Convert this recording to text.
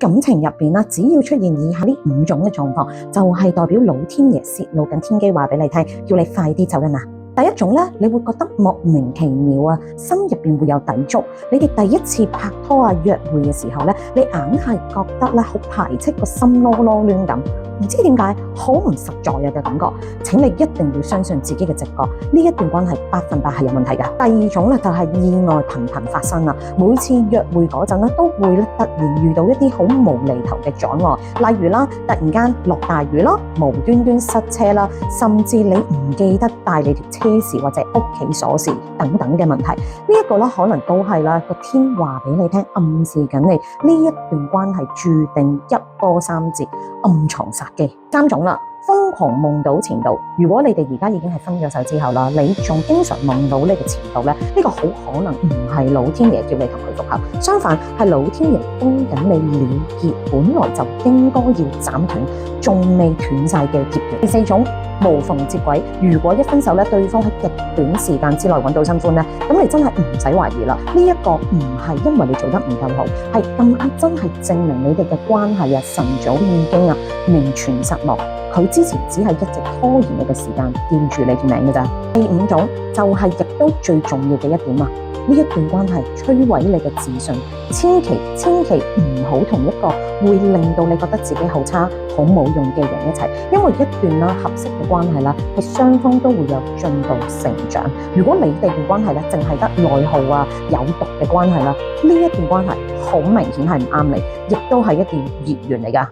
感情入邊啦，只要出現以下呢5種嘅狀況，就係代表老天爺泄露緊天機話俾你聽，叫你快啲走人啊！第一種咧，你會覺得莫名其妙啊，心入邊會有抵觸。你哋第一次拍拖啊、約會嘅時候咧，你硬係覺得咧好排斥，個心囉囉攣咁，唔知點解好唔實在嘅感覺。請你一定要相信自己嘅直覺，呢一段關係100%係有問題嘅。第二種咧就係意外頻頻發生啦，每次約會嗰陣咧都會咧突然遇到一啲好無厘頭嘅阻礙，例如啦，突然間落大雨啦，無端端塞車啦，甚至你唔記得帶你條車匙或者屋企鎖匙等等嘅問題，呢一個咧可能都係啦個天話俾你聽，暗示緊你呢一段關係注定一波三折，暗藏殺機。3種啦，瘋狂夢到前度。如果你哋而家已經係分咗手之後啦，你仲經常夢到呢個前度咧，呢個好可能唔係老天爺叫你同佢復合，相反係老天爺幫緊你了結本來就應該要斬斷仲未斷晒嘅結緣。第4種，無縫接軌。如果一分手咧，對方喺極短時間之內揾到新歡咧，咁你真係唔使懷疑啦。呢一個唔係因為你做得唔夠好，係咁啱真係證明你哋嘅關係啊，晨早已經啊名存實亡。佢之前只係一直拖延你嘅時間，記住你條名嘅咋。第5種就係亦都最重要嘅一點啊，呢一段關係摧毀你嘅自信，千祈唔好同一個會令到你覺得自己好差、好冇用嘅人一齊，因為一段啦合適嘅關係啦，係雙方都會有進步成長。如果你哋嘅關係咧淨係得內耗啊、有毒嘅關係啦，呢一段關係好明顯係唔啱你，亦都係一段孽緣嚟㗎。